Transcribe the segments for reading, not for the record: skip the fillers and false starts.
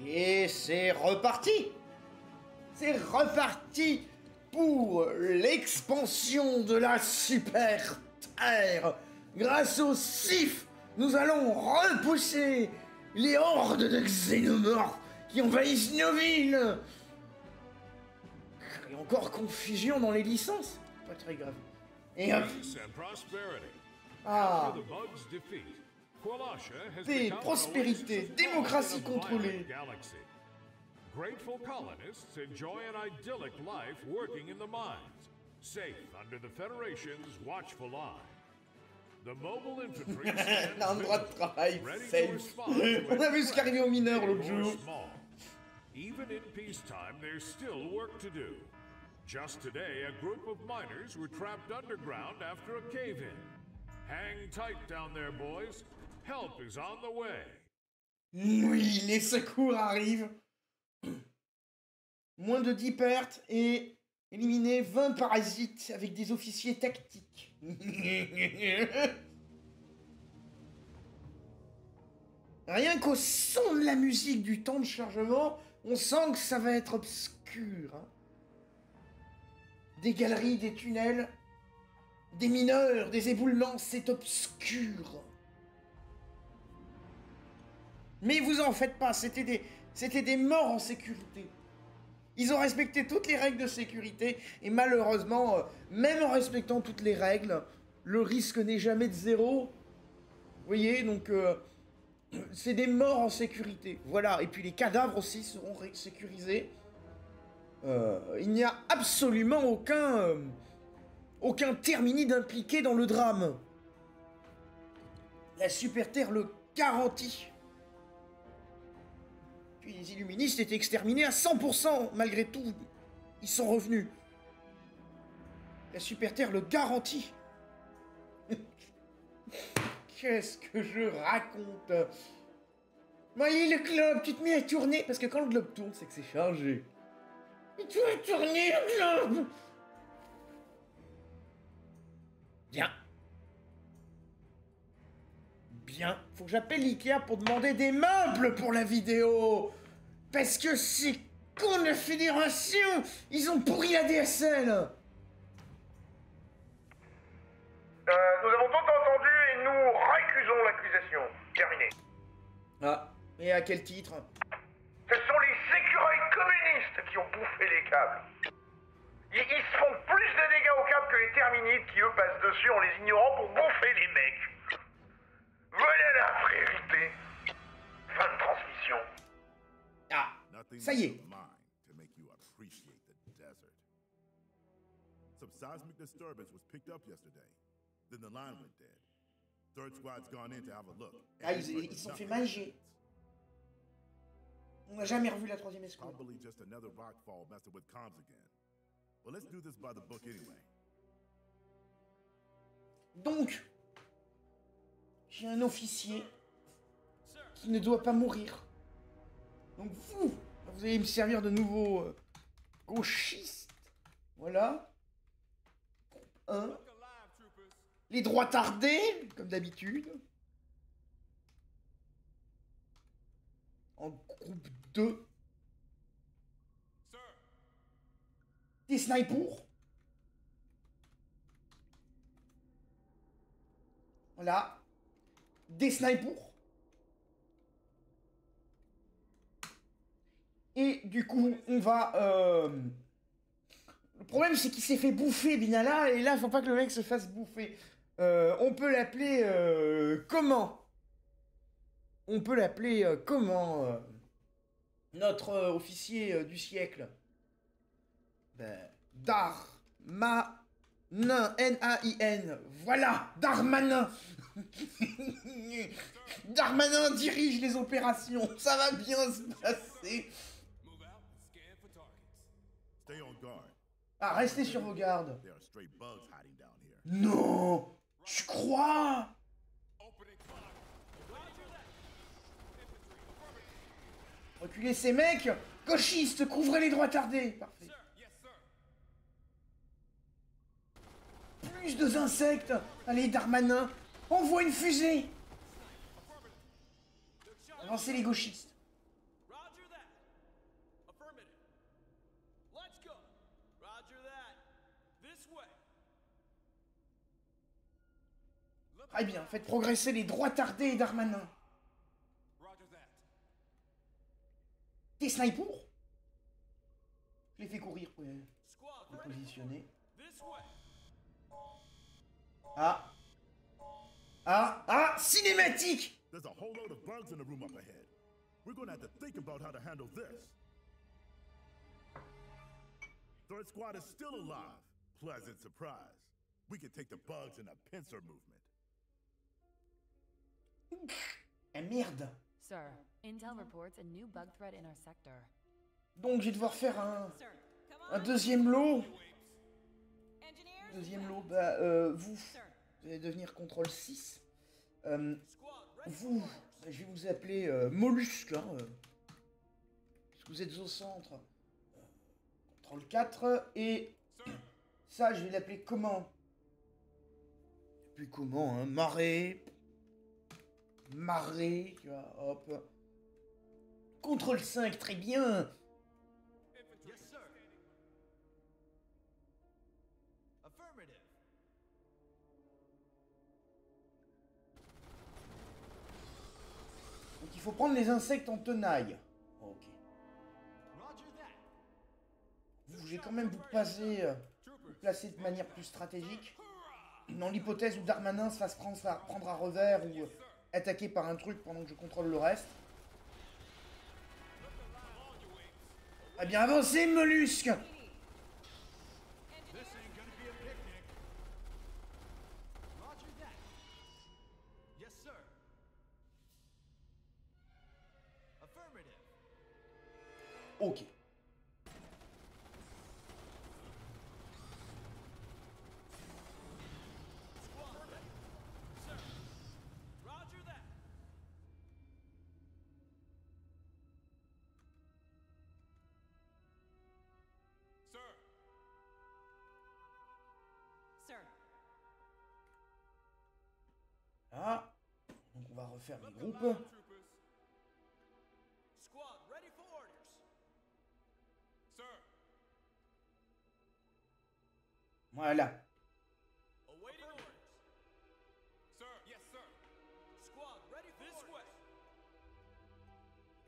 Et c'est reparti! C'est reparti pour l'expansion de la super Terre! Grâce au SIF, nous allons repousser les hordes de xénomorphes qui envahissent nos villes! Et encore confusion dans les licences? Pas très grave. Et hop! Ah! Paix, prospérité, démocratie contrôlée. Grateful colonists enjoy an idyllic life working in the mines, safe under the Federation's watchful eye. The mobile infantry Un droit de travail, safe. On a vu ce qui arrivait aux mineurs l'autre jour. Even in peacetime, there's still work to do. Just today, a group of miners were trapped underground after a cave-in. Hang tight down there, boys. Help is on the way. Oui, les secours arrivent. Moins de 10 pertes et éliminer 20 parasites avec des officiers tactiques. Rien qu'au son de la musique du temps de chargement, on sent que ça va être obscur. Hein. Des galeries, des tunnels, des mineurs, des éboulements, c'est obscur. Mais vous en faites pas, c'était des morts en sécurité. Ils ont respecté toutes les règles de sécurité, et malheureusement, même en respectant toutes les règles, le risque n'est jamais de zéro. Vous voyez, donc, c'est des morts en sécurité. Voilà, et puis les cadavres aussi seront sécurisés. Il n'y a absolument aucun terminide impliqué dans le drame. La Super Terre le garantit. Puis les Illuministes étaient exterminés à 100%, malgré tout. Ils sont revenus. La Super Terre le garantit. Qu'est-ce que je raconte? Voyez le globe, tu te mets à tourner. Parce que quand le globe tourne, c'est que c'est chargé. Et tu vas tourner le globe. Bien. Bien, faut que j'appelle Ikea pour demander des meubles pour la vidéo. Parce que ces cons de fédération, ils ont pourri la DSL. Nous avons tout entendu et nous récusons l'accusation. Terminé. Ah, et à quel titre? Ce sont les écureuils communistes qui ont bouffé les câbles. Ils se font plus de dégâts aux câbles que les terminites qui eux passent dessus en les ignorant pour bouffer les mecs. Voilà la vérité. Fin de transmission. Ah, ça y est. Some seismic disturbance was picked up yesterday. Then the line went dead. Third squad's gone in to have a look. Ah, ils sont fait manger. On n'a jamais revu la troisième escouade. Probably just another rockfall messing with comms again. Well, let's do this by the book anyway. Donc, j'ai un officier qui ne doit pas mourir. Donc vous allez me servir de nouveau gauchiste. Voilà. Groupe 1. Les droits tardés, comme d'habitude. En groupe 2. Des snipers. Voilà. Des snipers. Et du coup, on va... Le problème, c'est qu'il s'est fait bouffer, Binala, et là, faut pas que le mec se fasse bouffer. On peut l'appeler... comment? On peut l'appeler comment notre officier du siècle? Ben, Darmanin, N-A-I-N. Voilà, Darmanin. Darmanin dirige les opérations. Ça va bien se passer. Ah, restez sur vos gardes. Non, je crois. Reculez ces mecs. Gauchistes, couvrez les droits tardés. Parfait. Plus de insectes. Allez, Darmanin, envoie une fusée. Avancez les gauchistes. Très bien, faites progresser les droits tardés et Darmanin. T'es sniper? Je les fais courir pour les positionner. Ah. Ah, ah, cinématique! There's a whole load of bugs in the room up ahead. We're gonna have to think about how to handle this. Third Squad is still alive. Pleasant surprise. We can take the bugs in a pincer movement. Ah merde! Sir, Intel reports a new bug threat in our sector. Donc je vais devoir faire un Sir, come on. deuxième lot. Engineers? Deuxième lot, bah vous allez devenir contrôle 6. Vous, je vais vous appeler Mollusque, hein, parce que vous êtes au centre. Contrôle 4, et ça je vais l'appeler comment? Puis comment, hein? Marée. Marée, tu vois, hop. Contrôle 5, très bien. Yes, sir. Affirmative. Donc il faut prendre les insectes en tenaille. Ok. Roger that. Je vais quand même vous placer de manière plus stratégique. Dans l'hypothèse où Darmanin se fasse prendre à revers ou attaqué par un truc pendant que je contrôle le reste. Ah bien avancé, mollusque! This ain't gonna be a picnic. Roger that. Yes, sir. Affirmative. Ok. Roger that. Sir. Sir, Ah. Donc on va refaire les groupes. Troopers. Squad ready for orders. Sir. Voilà. Awaiting orders. Sir. Yes, sir. Squad ready for this way.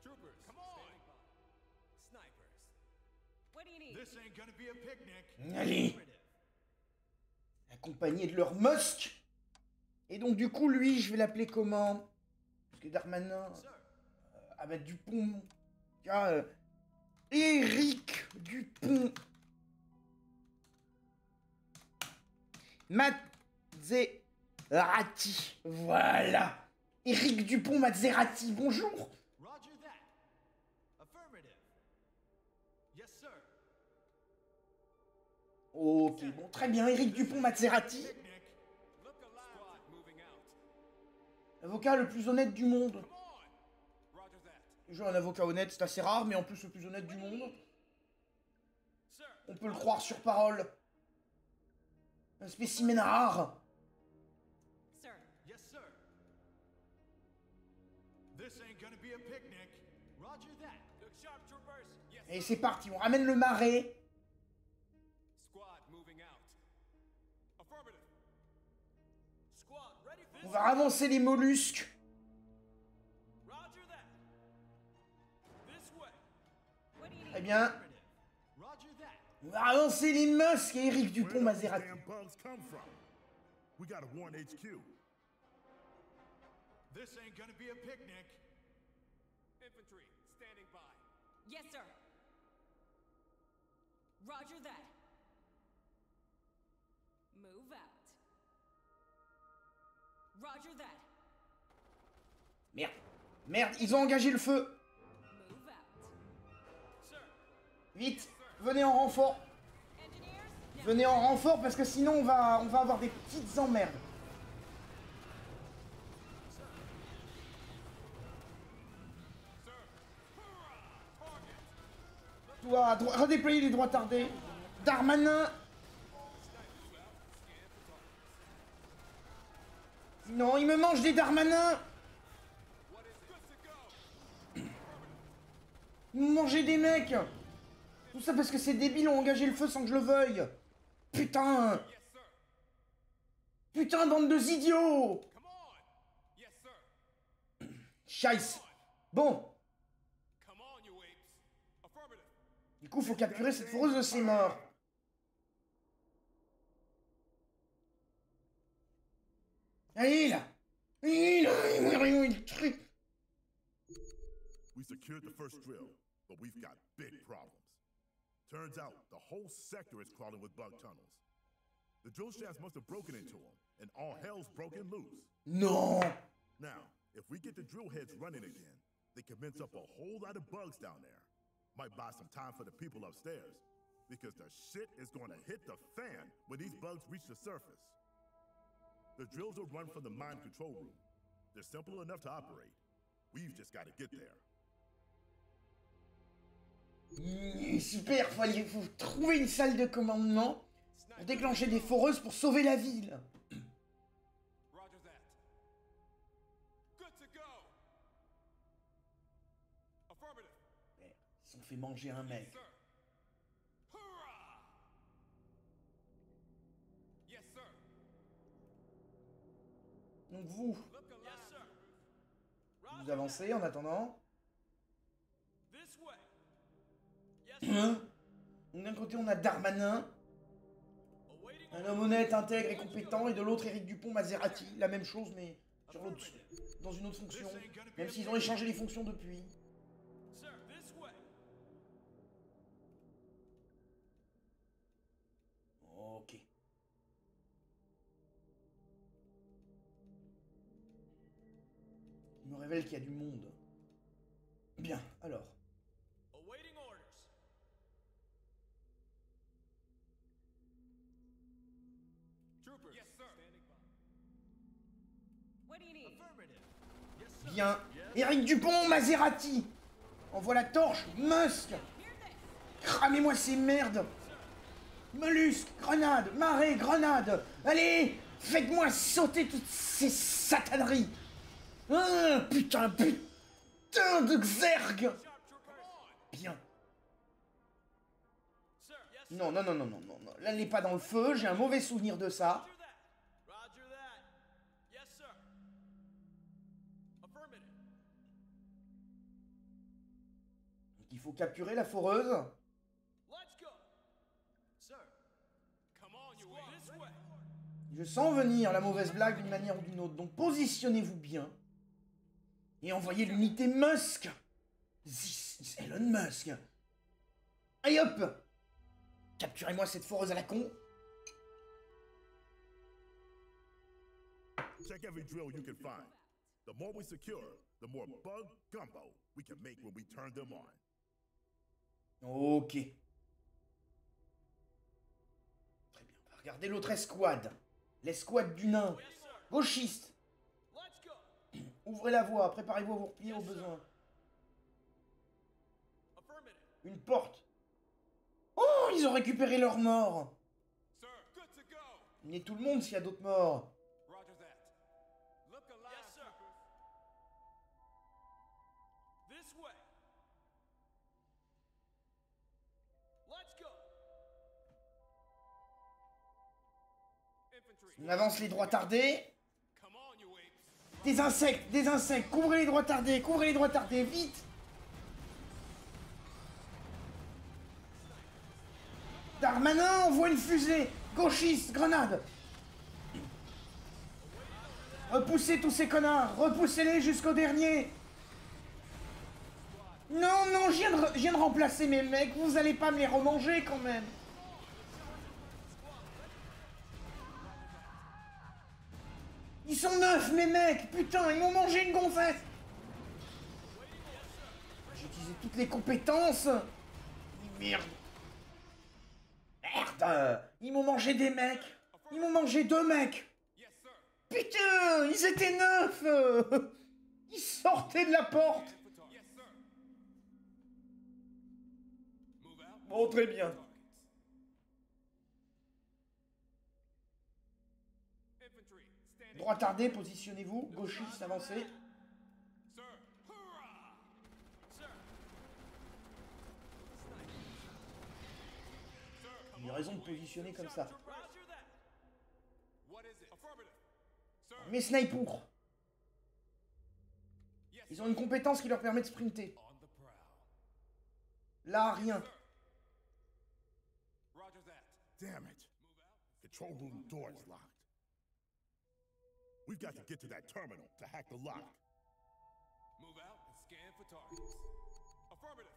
Troopers, come on. Snipers. what do you need? This ain't gonna be a picnic. Allez. Affirmative. Accompagné de leur musc. Et donc du coup, lui, je vais l'appeler comment? Parce que Darmanin... Sir. Ah bah Dupont... Tu vois, Éric Dupont... Maserati. Voilà. Éric Dupont Maserati, bonjour. Roger that. Affirmative. Yes, sir. Ok, bon, très bien, Éric Dupont Maserati. Picnic. Look alive. Squad moving out. L'avocat le plus honnête du monde. Come on. Roger that. Déjà, un avocat honnête, c'est assez rare, mais en plus le plus honnête du monde. Sir. On peut le croire sur parole. Un spécimen rare. Sir, Yes, sir. This ain't gonna be a picnic. Roger that. Look sharp, troopers. Yes. Et c'est parti, on ramène le marais. Squad moving out. Affirmative. Squad ready for On va avancer les mollusques. Roger that. This way. what do you Très need? bien. Affirmative. Roger that. On va avancer les muscles et Éric Dupont Where do these Maserati. damn bugs come from? We gotta warn HQ. This ain't gonna be a picnic. Infantry, standing by. Yes, sir. Roger that. Move out. Roger that. Merde. Merde, ils ont engagé le feu. Move out. Sir. Vite, venez en renfort. Engineers? Now. Venez en renfort parce que sinon on va avoir des petites emmerdes. Toi, redéployer les droits tardés. Darmanin. Non, il me mange des Darmanins. Ils m'ont mangé des mecs. Tout ça parce que ces débiles ont engagé le feu sans que je le veuille. Putain. Putain, bande de idiots. Come Scheiße. Bon. Come on, you apes. Affirmative. Du coup, faut capturer cette foreuse de ses morts. Allez, là. Allez, là. We secured the first drill, but we've got big problems. Turns out the whole sector is crawling with bug tunnels. The drill shafts must have broken into them, and all hell's broken loose. Non. Now, if we get the drill heads running again, they convince up a whole lot of bugs down there. Might buy some time for the people upstairs, because the shit is going to hit the fan when these bugs reach the surface. The drills will run from the mine control room. They're simple enough to operate. We've just got to get there. Super, faut trouver une salle de commandement pour déclencher des foreuses pour sauver la ville. Roger that. Good to go. Affirmative. Merde, ils se sont fait manger un mec. Sir. Hurrah! Yes, sir. Donc vous, Look alive. Yes, sir. vous avancez en attendant. This way. Donc d'un côté on a Darmanin, Awaiting un homme honnête, intègre et compétent, et de l'autre Éric Dupond-Maserati, la même chose mais sur l'autre, dans une autre fonction, même s'ils ont échangé les fonctions depuis. Sir, this way. Ok. Il me révèle qu'il y a du monde. Bien, alors. Awaiting orders. Troopers. Yes, sir. Standing by. What do you need? Affirmative. Yes, sir. Bien. Éric Dupond-Maserati. Envoie la torche. Musk. Here they. Cramez-moi ces merdes. Mollusques, grenades, marée, grenades. Allez, faites-moi sauter toutes ces sataneries. Ah, putain de Xerg. Sharp troopers. Bien. Sir. Yes, Non. Là, elle n'est pas dans le feu. J'ai un mauvais souvenir de ça. Roger that. Roger that. Yes, sir. Affirmative. Donc, il faut capturer la foreuse. Let's go. Sir. Come on, you apes. This way. Je sens venir la mauvaise blague d'une manière ou d'une autre. Donc, positionnez-vous bien. Et envoyez l'unité Musk. This is Elon Musk. Allez hop. Capturez-moi cette foreuse à la con. Check every drill you can find. The more we secure, the more bug gumbo we can make when we turn them on. Ok. Très bien. On va regarder l'autre escouade. L'escouade du nain. Yes, sir. Gauchiste. Let's go. Ouvrez la voie. Préparez-vous à vous replier au besoin. Affirmative. Une porte. Oh, ils ont récupéré leurs morts. Sir. Good to go. Mais tout le monde s'il y a d'autres morts. Roger that. Look alive. Yes, sir. This way. Let's go. Infantry. On avance les droits tardés. Come on, you apes. Des insectes. Couvrez les droits tardés, vite. Darmanin envoie une fusée. Gauchiste, grenade. Repoussez tous ces connards. Repoussez-les jusqu'au dernier. Non, je viens de remplacer mes mecs. Vous allez pas me les remanger quand même. Ils sont 9 mes mecs. Putain, ils m'ont mangé une gonzesse. J'ai utilisé toutes les compétences. Merde. Ils m'ont mangé des mecs. Ils m'ont mangé 2 mecs. Yes, sir. Putain, ils étaient 9. Ils sortaient de la porte. Yes, sir. Move out. Bon, très bien. Infantry. Standing. Droit tardé, positionnez-vous. Gauchiste, avancez. Sir. Hurrah. Sir. J'ai raison de positionner comme ça. Roger that. What is it? Affirmative. Sir. Mes snipers. Yes, Ils ont une compétence qui leur permet de sprinter. On the prowl. Là, rien. Roger that. Damn it. Move out. Control room door is locked. We've got to get to that terminal to hack the lock. Move out and scan for targets. Affirmative.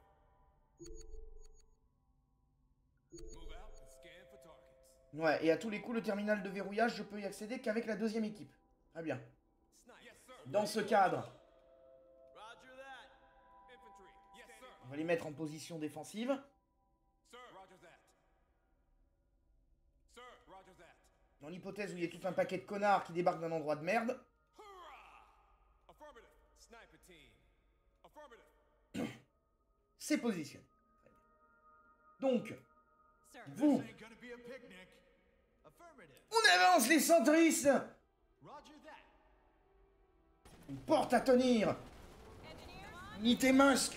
Move out and scan for targets. Ouais, et à tous les coups, le terminal de verrouillage, je peux y accéder qu'avec la deuxième équipe. Très bien. Snipe. Yes, sir. Dans ce cadre, Roger that. Infantry. Yes, sir. on va les mettre en position défensive. Sir. Roger that. Sir. Roger that. Dans l'hypothèse où il y a tout un paquet de connards qui débarquent d'un endroit de merde. Hoorah! Affirmative. Sniper team. Affirmative. C'est positionné. Très bien. Donc, Sir. vous, Ain't gonna be a picnic. Affirmative. on avance les centristes. Roger that. Une porte à tenir. Engineers? Unité Musk.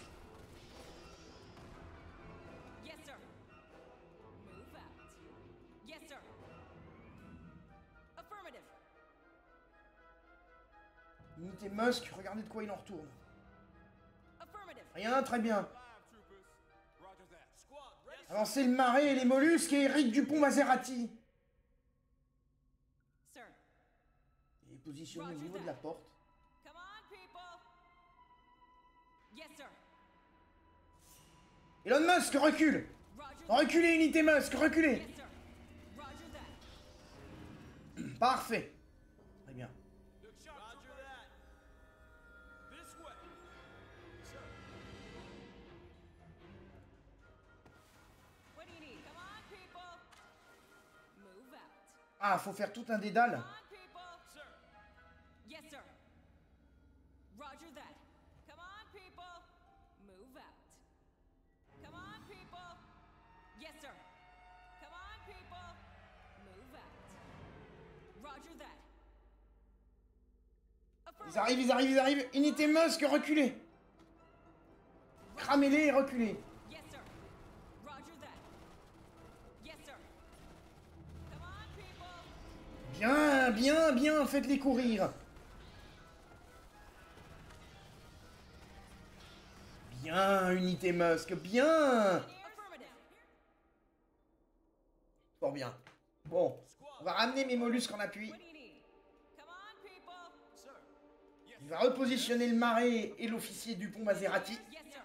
Yes, sir. Move out. Yes, sir. Affirmative. Unité Musk, regardez de quoi il en retourne. Affirmative. Rien, très bien. Live troopers. Roger that. Squad ready. Avancez le marais et les mollusques et Eric Dupont-Maserati. Sir. Il est positionné au niveau de la porte. Come on, people. Yes, sir. Elon Musk, recule. Roger. Reculez, Unité Musk, reculez. Yes, sir. Roger that. Parfait. Très bien. Look sharp. Roger that. This way. Sir. What do you need? Come on, people. Move out. Ah, faut faire tout un dédale. Come on, people. Sir. Yes, sir. Roger that. Come on, people. Move out. Come on, people. Yes, sir. Come on, people. Move out. Roger that. Ils arrivent, ils arrivent, ils arrivent. Unité Musk, reculez. Cramez-les et reculez. Yes, sir. Roger that. Yes, sir. Come on, people. Bien, bien, bien, faites-les courir. Bien, Unité Musk, bien. Affirmative. Fort bien. Bon, on va ramener mes mollusques en appui. What do you need? Come on, people. Sir. Yes. Il va repositionner le marais et l'officier Dupont-Maserati. Yes, sir.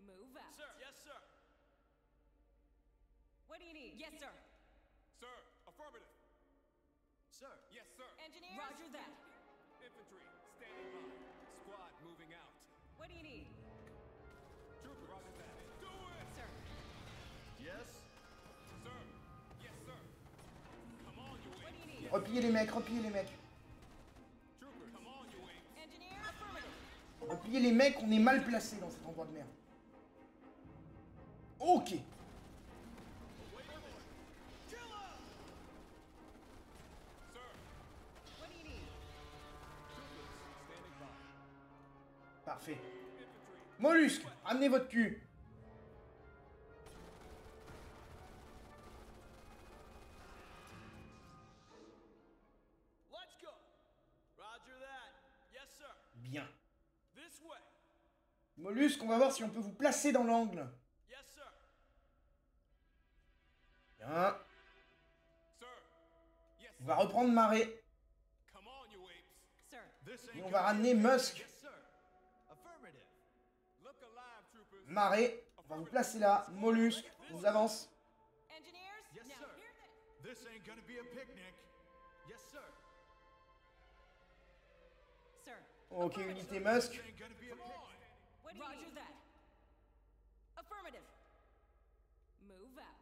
Move out. Sir. Yes, sir. What do you need? Yes, sir. Sir. Affirmative. Sir. Yes, sir. Engineers? Roger that. Infantry. Standing by. Squad moving out. What do you need? Trooper. Roger that. Do it. Sir. Yes. Sir. Yes, sir. Come on, you What do wings. you need? Repliez les mecs, repliez les mecs. Trooper. Come on, you wings. Engineer? Affirmative. Repliez les mecs, on est mal placé dans cet endroit de merde. Ok. Sir. What do you need? Troopers. Standing by. Parfait. Infantry. Mollusque, amenez votre cul. Let's go. Roger that. Yes, sir. Bien. This way. Mollusque, on va voir si on peut vous placer dans l'angle. Yes, sir. Bien. Sir. Yes, On va reprendre marais. Come on, you apes. Sir. This Et ain't on va gonna be ramener a picnic. Musk. Yes, sir. Affirmative. Look alive, troopers. Marais. On va vous placer là. Mollusque, on vous avance. Engineers? Yes, now sir. hear this. This ain't gonna be a picnic. Yes, sir. Sir. Ok, unité Musk. This ain't gonna be a picnic. What do you Roger need? That. Affirmative. Move out.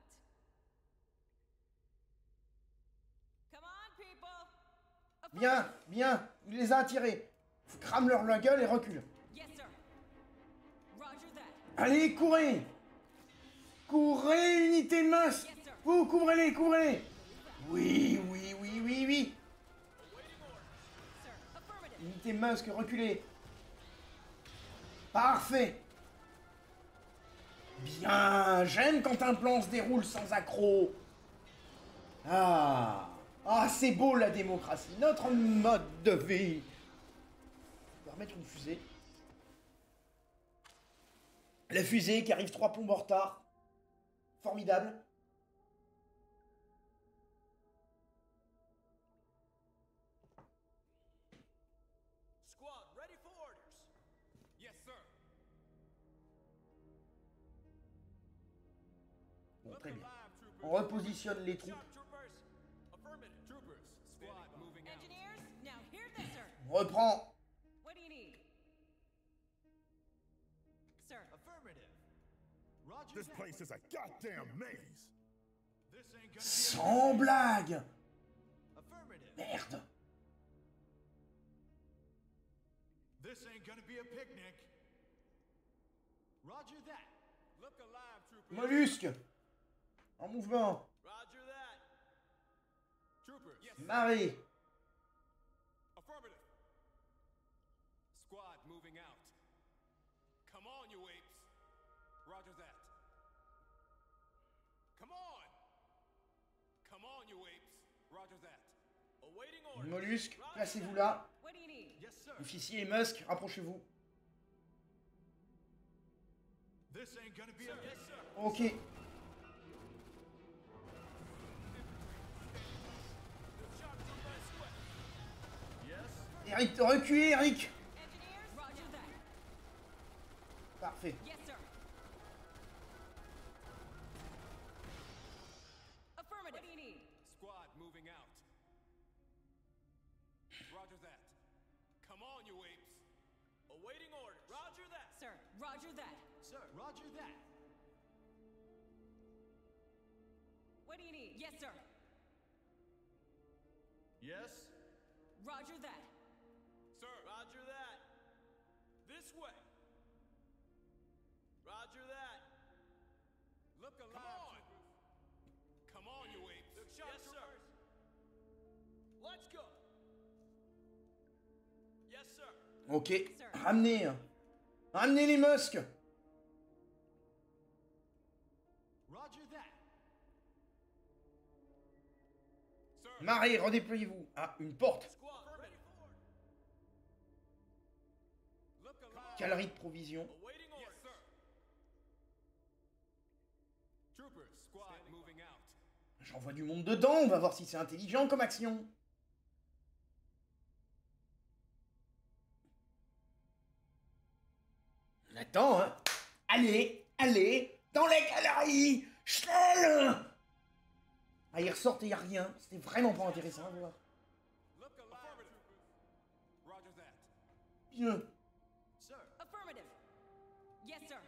Come on, people. Bien, bien. Il les a attirés. Crame leur la gueule et recule. Yes, sir. Roger that. Allez, courez. Courez, unité Musk. Yes, sir. Vous, couvrez-les, couvrez-les. Oui, oui, oui, oui, oui. Sir. Affirmative. Unité Musk, reculez. Parfait. Bien, j'aime quand un plan se déroule sans accroc. Ah, c'est beau la démocratie, notre mode de vie. On va remettre une fusée. La fusée qui arrive 3 plombes en retard. Formidable. Squad, ready for orders. Yes, sir. Bon, Look très bien. alive, troopers. On repositionne les troupes. Sharp troopers. Affirmative. Troopers. Squad moving out. Engineers, now hear this, sir. On reprend. What do you need? Sir. Affirmative. Roger This that. place is a goddamn maze. This ain't gonna be Sans blague. a... Affirmative. Merde. This ain't gonna be a picnic. Roger that. Look alive, troopers. Mollusque. En mouvement. Roger that. Troopers. Yes, sir. Marée. Affirmative. Squad moving out. Come on, you apes. Roger that. Come on. Come on, you apes. Roger that. Awaiting orders. Mollusque, Roger placez-vous that. là. What do you need? Yes, sir. Officier et Musk, rapprochez-vous. This ain't gonna be Sir, a yes, picnic. sir. Ok. Sharp troopers. Yes. Eric, reculez, Eric. Engineers, Roger that. Parfait. Yes, sir. Affirmative. What do you need? Squad moving out. Roger that. Come on, you apes. Awaiting orders. Roger that. Sir, Roger that. Sir, roger that. What do you need? Yes, sir. Yes. Roger that. Sir. Roger that. This way. Roger that. Look alive. Come on. Come on, you apes. Look sharp, yes, sir. Let's go. Yes, sir. Ok. Ramenez. Ramenez les Musk. Roger that. Sir. Marée, redéployez-vous. Ah, une porte. Squad, ready for orders. Look alive. Calerie de provision. Awaiting orders. Yes, sir. Troopers, squad moving out. J'envoie du monde dedans, on va voir si c'est intelligent comme action. Attends, hein. Allez, allez, dans les galeries. Schnell. Ah, ils ressortent et y a rien. C'était vraiment pas intéressant à voir. Look alive. Roger that. Bien. Sir. Affirmative. Yes, sir.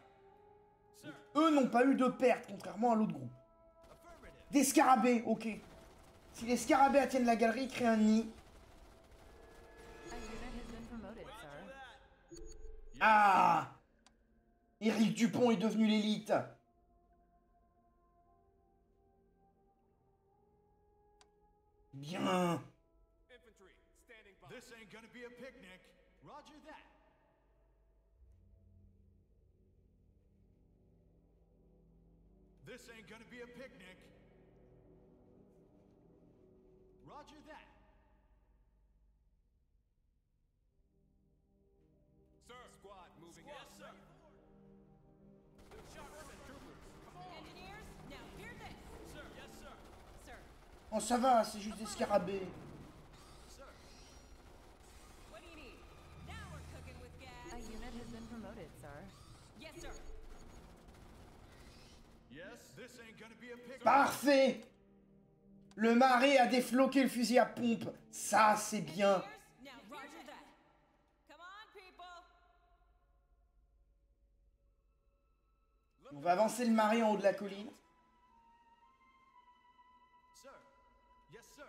Sir. Eux n'ont pas eu de perte, contrairement à l'autre groupe. Affirmative. Des scarabées, ok. Si les scarabées attiennent la galerie, ils créent un nid. A unit has been promoted, sir. Ah! Éric Dupont est devenu l'élite. Bien. Infantry, standing by. This ain't gonna be a picnic. Roger that. This ain't gonna be a picnic. Roger that. Sir. Squad moving out. Yes, sir. Sharp troopers. Come on. Engineers, now hear this. Sir. Yes, sir. Sir, Oh, ça va, c'est juste des scarabées. Sir. what do you need? Now we're cooking with A gas. unit has been promoted, sir. Yes, sir. Yes, this ain't gonna be a picnic. Parfait. Le marais a défloqué le fusil à pompe. Ça, c'est bien. Engineers, now Roger that. Come on, people. On va avancer le marais en haut de la colline. Sir. Yes, sir.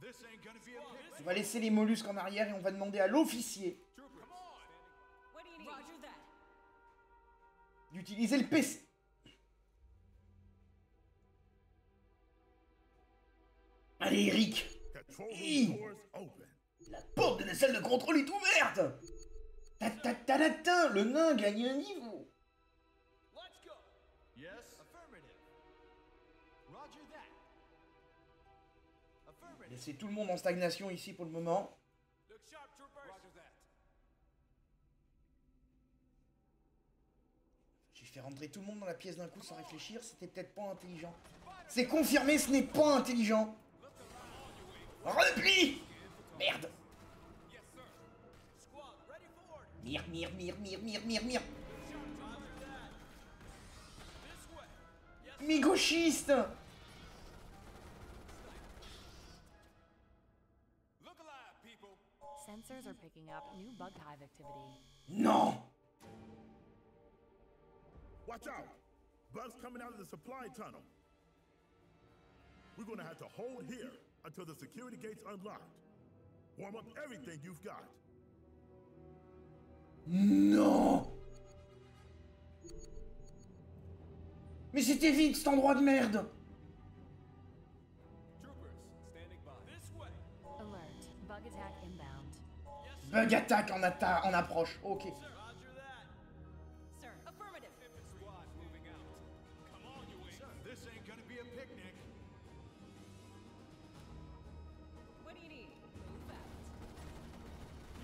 This ain't gonna be a picnic. On va laisser les mollusques en arrière et on va demander à l'officier Troopers. Come on. What do you need? Roger that. d'utiliser le PC. Allez, Eric. Control Hey. room doors open. La porte de la salle de contrôle est ouverte. Ta-ta-ta-ta-ta, le nain gagne un niveau. Let's go. Yes. Affirmative. Roger that. Affirmative. Laissez tout le monde en stagnation ici pour le moment. Look sharp, troopers. Roger that. fait rentrer tout le monde dans la pièce d'un coup sans réfléchir, c'était peut-être pas intelligent. C'est confirmé, ce n'est pas intelligent. Repli! Merde. Mire. Mi-gauchiste! Sensors are picking up new bug hive activity. Non! Watch out! Bugs coming out of the supply tunnel. We're gonna have to hold here until the security gate's unlocked. Warm up everything you've got. Non! Mais c'était vide cet endroit de merde! Troopers, standing by. This way. Alert. Bug attack inbound. Bug attack en approche, ok. Roger that. Sir, affirmative. Squad moving out. Come on, you apes. This ain't gonna be a picnic. What do you need? Move out.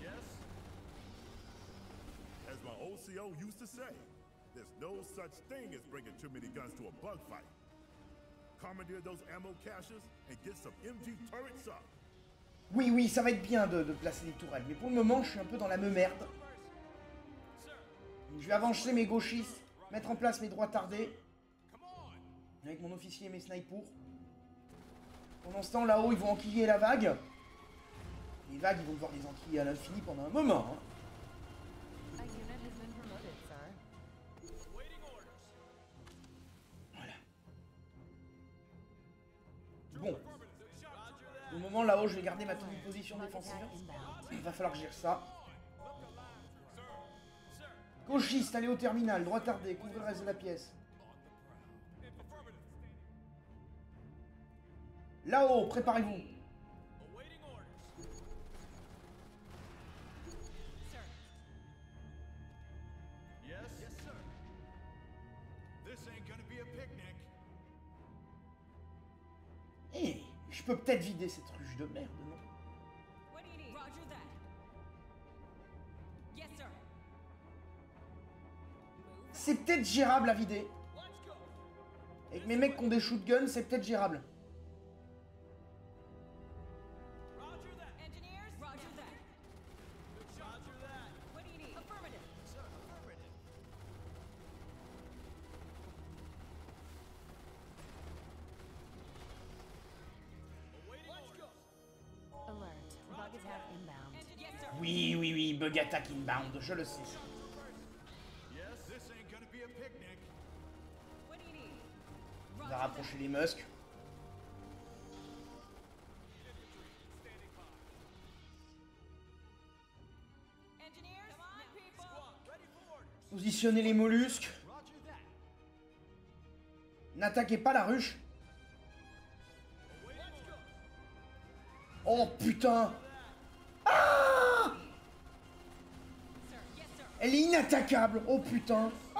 Yes? As my OCO used to say, there's no such thing as bringing too many guns to a bug fight. Commandeer those ammo caches and get some MG turrets up. Oui, ça va être bien de placer des tourelles, mais pour le moment, je suis un peu dans la merde. Je vais avancer mes gauchistes, mettre en place mes droits tardés, avec mon officier et mes snipers. Pendant ce temps, là-haut, ils vont enquiller la vague. Les vagues, ils vont devoir les enquiller à l'infini pendant un moment. Hein. A unit has been promoted, sir. Waiting orders. Voilà. Bon. Au moment là-haut, je vais garder ma tenue de position Bug défensive. attack inbound. Il va falloir que je gère ça. Gauchiste, allez au terminal, droit tardé, couvrez le reste de la pièce. Là-haut, préparez-vous. Awaiting orders. Sir, Yes? Yes, sir. This ain't gonna be a picnic. Eh, je peux peut-être vider cette ruche de merde, non? what do you need? Roger that. Yes, sir. Move. C'est peut-être gérable à vider. Let's go. Avec mes mecs qui ont des shotguns, c'est peut-être gérable. Roger that. Engineers? Roger that. Roger that. What do you need? Affirmative. Sir, affirmative. Awaiting orders. Alert. Bug attack inbound. Yes, sir. Oui, bug attack inbound, je le sais. Yes? This ain't gonna be a picnic. What do you need? On Roger va that. rapprocher les muscles. Engineers? Come on, people. Squad, ready for orders. Positionnez les mollusques. Roger that. N'attaquez pas la ruche. Let's go. Oh putain! Ah! Sir, yes, sir. Elle est inattaquable! Oh putain! Ah!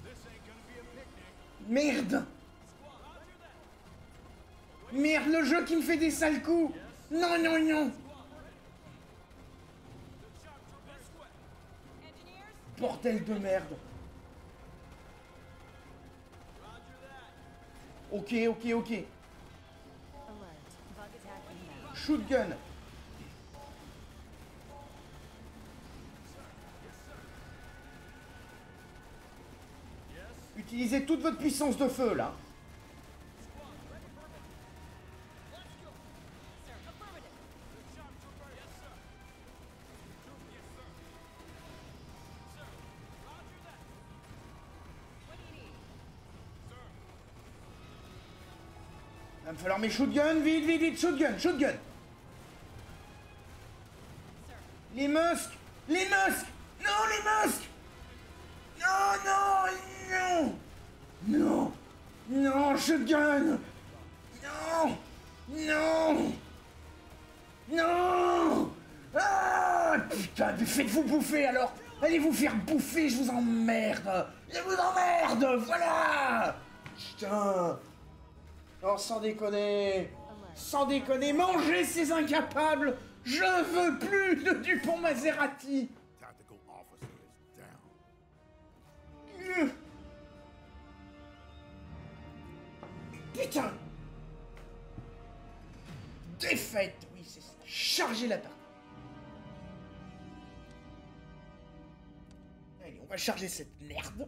This ain't gonna be a picnic. Merde! Merde, le jeu qui me fait des sales coups! Non! Engineers? Bordel de merde! Ok. Alert. Bug attack inbound. Shotgun! Utilisez toute votre puissance de feu là! Sir, affirmative. What do you need? Va me falloir mes shotguns! Vite! Shotgun! Sir, Les muscles! Les muscles! Non, les muscles! Non, shotgun! Non! Ah! Putain, mais faites-vous bouffer alors! Allez vous faire bouffer, je vous emmerde! Voilà! Putain! Non, sans déconner! Sans déconner, mangez ces incapables! Je veux plus de Dupont Maserati! Tactical officer is down. Putain! Défaite! Oui, c'est ça. Charger la partie. Allez, on va charger cette merde.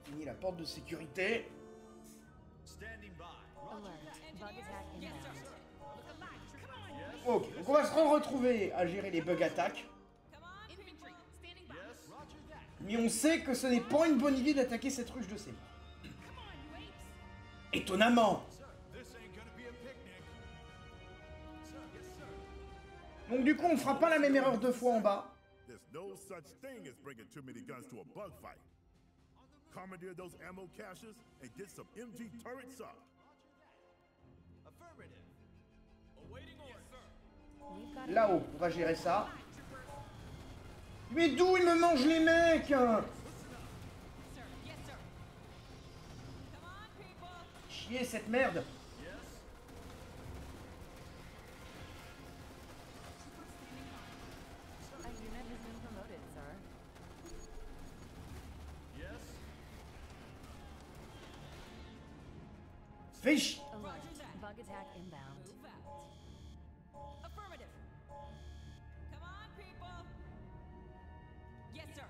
Fini la porte de sécurité. Standing by. Alert. Bug attack inbound. Ok, donc on va se retrouver à gérer les bug attaques. Mais on sait que ce n'est pas une bonne idée d'attaquer cette ruche de sémar. Étonnamment. This ain't gonna be a picnic. Sir, yes, sir. Donc du coup, on fera pas la même erreur deux fois en bas. There's no such thing as bringing too many guns to a bug fight. Commandeer those ammo caches and get some MG turrets up. Affirmative. Awaiting orders, sir. We've got Là-haut, on va gérer ça. Mais d'où ils me mangent les mecs, hein? Sir, yes, sir. Come on, people. Chier cette merde. a unit has been promoted, sir. Yes. Fiche. Alert. Bug attack inbound. Move out. Affirmative. Come on, people. Yes, sir.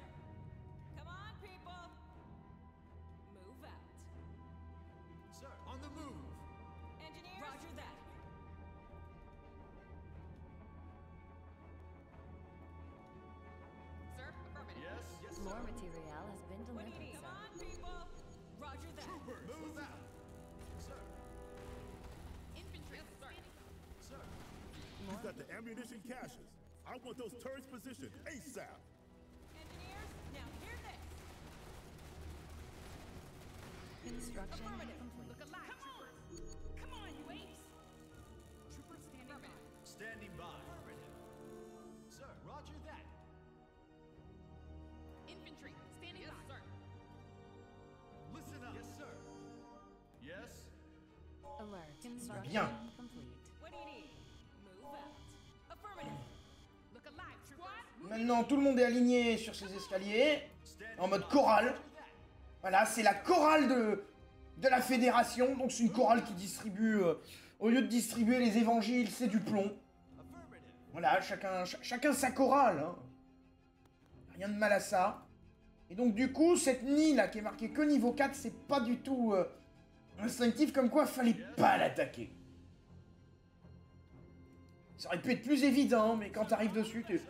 Come on, people. Move out. Sir, on the move. Engineers. Roger that. Sir, affirmative. Yes. Yes, More material has been What do you delivered, need? Come sir. on, people. Roger that. Move out. Sir. Infantry. Yes, sir. Sir. You got the ammunition caches. I want those turrets positioned ASAP. Engineers, now hear this. Construction Affirmative. complete. Look alive, troopers. Come on, you apes. Troopers standing by. Standing by. Affirmative. Sir, roger that. Infantry standing by. Sir. Listen up. Yes, sir. Yes. Alert. Construction Bien. complete. What do you need? Move out. Affirmative. Look alive, troopers. Maintenant, tout le monde est aligné sur ces escaliers. En mode chorale. Voilà, c'est la chorale de la fédération. Donc c'est une chorale qui distribue... au lieu de distribuer les évangiles, c'est du plomb. Affirmative. Voilà, chacun sa chorale. Hein. Rien de mal à ça. Et donc du coup, cette nid là qui est marquée que niveau 4, c'est pas du tout instinctif, comme quoi fallait pas l'attaquer. Ça aurait pu être plus évident, mais quand t'arrives dessus, t'es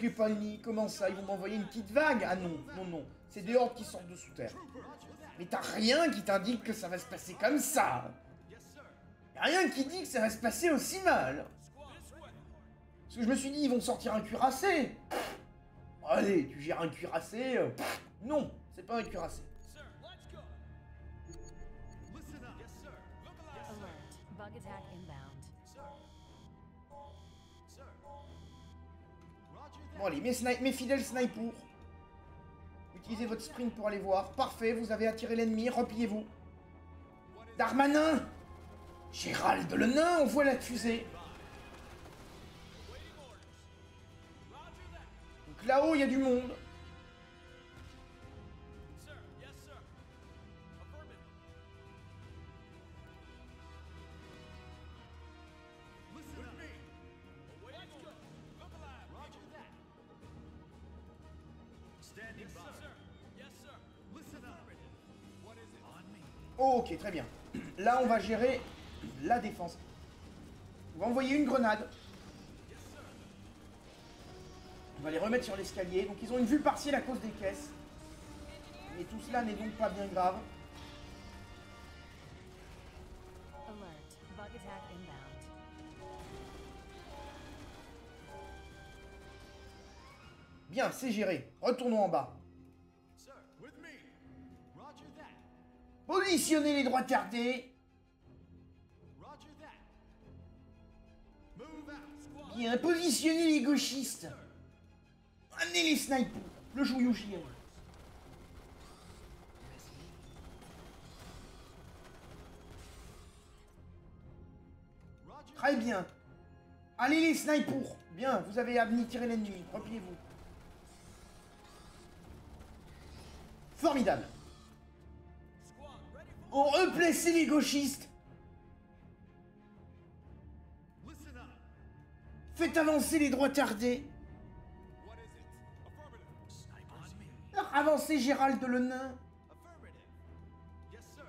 pas une nid, comment ça? Ils vont m'envoyer une petite vague? Ah non, non, non. C'est des hordes qui sortent de sous terre. Mais t'as rien qui t'indique que ça va se passer comme ça. Y'a rien qui dit que ça va se passer aussi mal. Parce que je me suis dit, ils vont sortir un cuirassé. Allez, tu gères un cuirassé. Non, c'est pas un cuirassé. Sir, let's go. Listen up. Yes, sir. Look alive. Alert. Bug attack inbound. Sir. Sir. Roger that. Bon allez, mes fidèles snipers. Utilisez votre sprint pour aller voir. Parfait, vous avez attiré l'ennemi, repliez-vous. Darmanin! Gérald le nain, envoie la fusée. Donc là-haut, il y a du monde. Sir, yes, sir. Affirmative. Listen up. Awaiting orders. Look alive. Roger that. Standing by. Sir. Yes, sir. Listen up. What is it? On me. Ok, très bien. Là, on va gérer la défense. On va envoyer une grenade. On va les remettre sur l'escalier. Donc ils ont une vue partielle à cause des caisses. Mais tout cela n'est donc pas bien grave. Alert. Bug attack inbound. Bien, c'est géré. Retournons en bas. Sir, with Positionnez les droits tardés. Roger that. Move out. Squad. Bien, positionnez les gauchistes. Amenez les snipers. Le Jouyouchi. Roger. Très bien. Allez les snipers. Bien, vous avez tiré l'ennemi. Repliez-vous. Formidable. Squad ready for. On replacez les gauchistes. Listen up. Faites avancer les droits tardés. What is it? Affirmative. Snipers. Alors, avancez Gérald le nain. Affirmative. Yes, sir.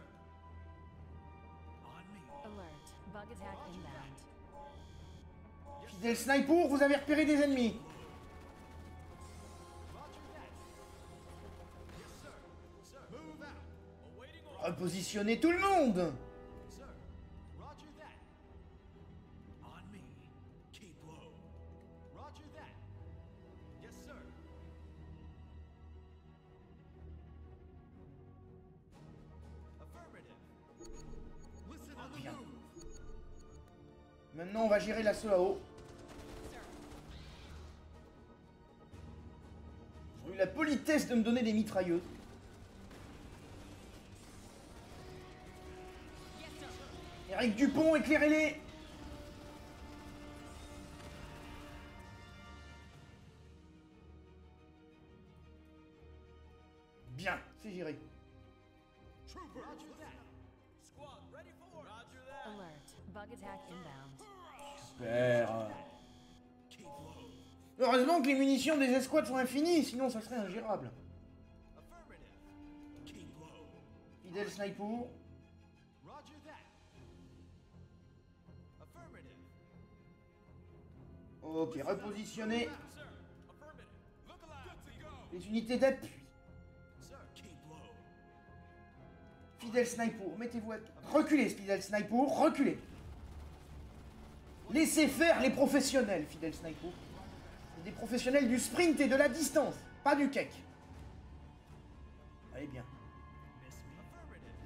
On me. Alert. Bug attack inbound. Fidèle sniper, vous avez repéré des ennemis. Roger that. Yes, sir. Sir. Move out. Awaiting order. Repositionnez tout le monde. Sir. Roger that. On me. Keep low. Roger that. Yes, sir. Affirmative. Listen on the Bien. move. Maintenant, on va gérer l'assaut à eau. J'ai eu la politesse de me donner des mitrailleuses. Eric Dupont, éclairez-les. Bien, c'est géré. Trooper. Roger that. Squad ready for order. Roger that. Alert. Bug attack inbound. Super. Keep low. Heureusement que les munitions des escouades sont infinies, sinon ça serait ingérable. Affirmative. Keep low. Fidèle sniper. Roger that. Affirmative. Ok, repositionnez Sir. Affirmative. Look alive. Good to go. les unités d'appui. Sir. Keep low. Fidèle sniper, mettez-vous à... Reculez, fidèle sniper, reculez. Laissez faire les professionnels, fidèle sniper. C'est des professionnels du sprint et de la distance, pas du cake. Allez bien.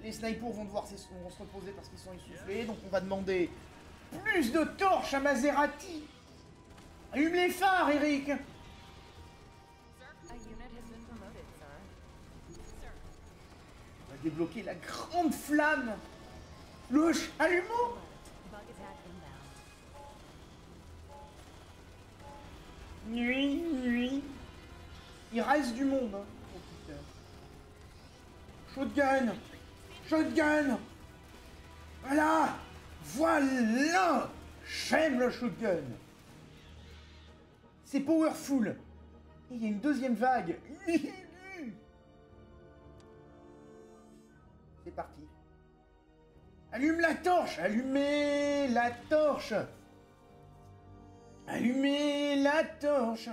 Les snipers vont devoir se reposer parce qu'ils sont essoufflés, donc on va demander plus de torches à Maserati. Allume les phares, Eric. A unit has been promoted, sir. On va débloquer la grande flamme. Le chalumeau. Bug attack inbound. Nuit, nuit. Il reste du monde. Hein. Oh putain. Shotgun. Shotgun. Voilà. Voilà. J'aime le shotgun. C'est powerful. Et il y a une deuxième vague. C'est parti. Allume la torche. Allumez la torche. Allumez la torche.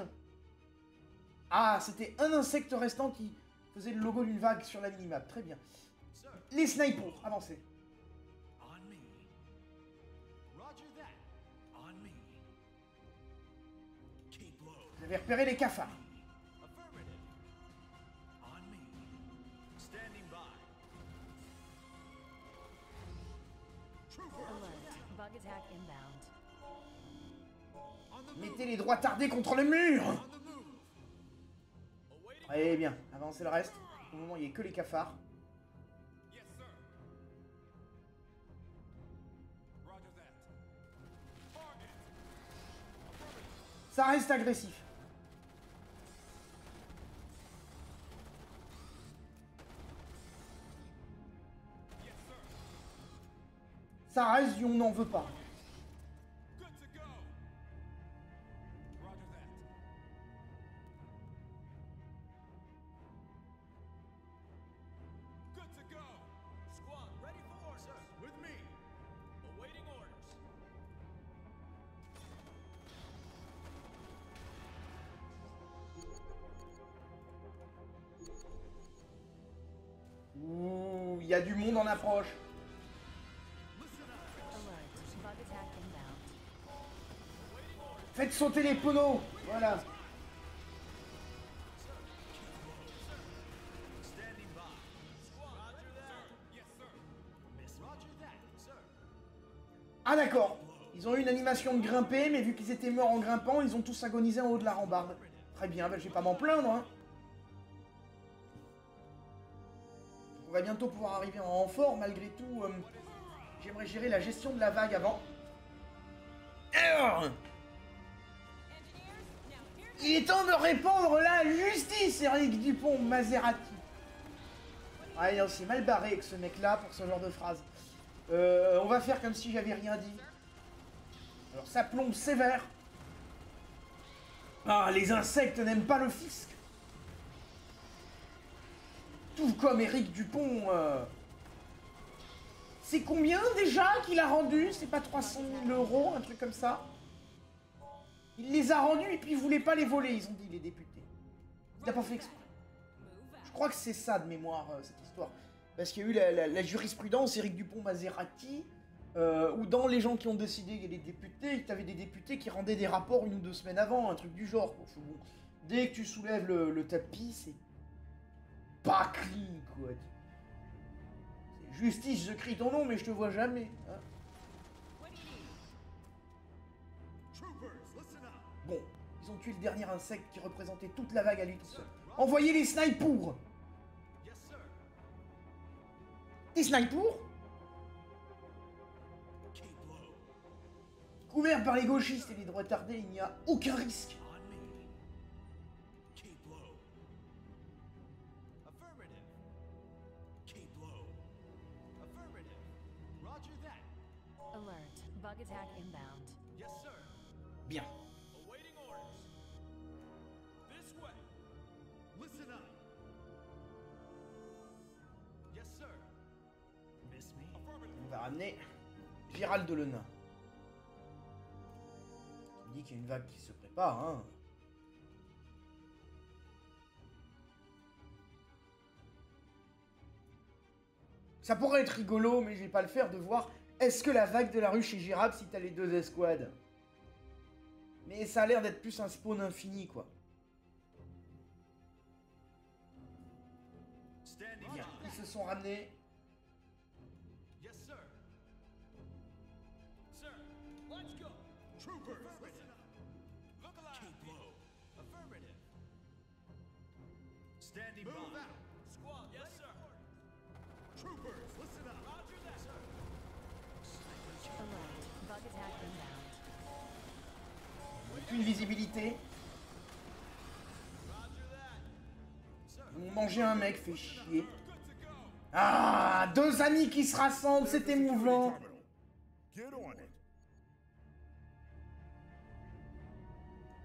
Ah, c'était un insecte restant qui faisait le logo d'une vague sur la minimap. Très bien. Sir. Les snipers, avancez. On me. Roger that. On me. Keep low. Vous avez repéré les cafards. Affirmative. On me. Standing by. Trooper. Alert. Bug attack inbound. On the move. Mettez les droits tardés contre le mur. On the move. Awaiting. Très bien, avancez le reste. Au moment, il n'y a que les cafards. Yes, sir. Roger that. Target. Affirmative. Ça reste agressif. Yes, sir. Ça reste et on n'en veut pas. Good to go. Roger that. Good to go. Squad ready for orders. Sir, with me. Awaiting orders. Ouh, il y a du monde en approche. Alert. Bug attack inbound. Faites sauter les poneaux. Voilà. Standing by. Squad, roger that. Yes, Ah d'accord. Ils ont eu une animation de grimper, mais vu qu'ils étaient morts en grimpant, ils ont tous agonisé en haut de la rambarde. Très bien, ben, je vais pas m'en plaindre, hein. On va bientôt pouvoir arriver en renfort, malgré tout. J'aimerais gérer la gestion de la vague avant. Alors, il est temps de répandre la justice, Éric Dupont-Maserati. Ah, il s'est mal barré avec ce mec-là pour ce genre de phrase. On va faire comme si j'avais rien dit. Alors ça plombe sévère. Ah, les insectes n'aiment pas le fisc. Tout comme Éric Dupont. C'est combien déjà qu'il a rendu? C'est pas 300 000 €, un truc comme ça? Il les a rendus et puis ils voulaient pas les voler, ils ont dit, les députés. Il n'a pas fait exprès. Je crois que c'est ça de mémoire, cette histoire. Parce qu'il y a eu la jurisprudence, Éric Dupont-Maserati, où dans les gens qui ont décidé, il y a des députés, tu avais des députés qui rendaient des rapports 1 ou 2 semaines avant, un truc du genre. Quoi. Bon, dès que tu soulèves le tapis, c'est pas clean, quoi. C'est justice, je crie ton nom, mais je te vois jamais. Hein. Bon, ils ont tué le dernier insecte qui représentait toute la vague à lui tout seul. Envoyez les snipers! Des snipers? Couvert par les gauchistes et les droitardés, il n'y a aucun risque. Alert. Bug attack inbound. Yes, sir. Bien. Awaiting orders. This way. Listen up. Yes, sir. Miss me? Affirmative. On va ramener Gérald de Lenain. Il dit qu'il y a une vague qui se prépare, hein. Ça pourrait être rigolo, mais je vais pas le faire, de voir est-ce que la vague de la ruche est gérable si t'as les 2 escouades. Mais ça a l'air d'être plus un spawn infini, quoi. Bien, ils se sont ramenés. Yes, sir. Sir, let's go. Troopers, listen up. Look alive. Keep low. Affirmative. Standing by. Move out. Squad, yes, sir. Troopers, listen up. Roger that, sir. Alert. Bug attack inbound. Aucune visibilité. Roger that. Sir. On mangeait un mec, fait chier. Good to go. Ah, 2 amis qui se rassemblent, c'est émouvant. Get on it.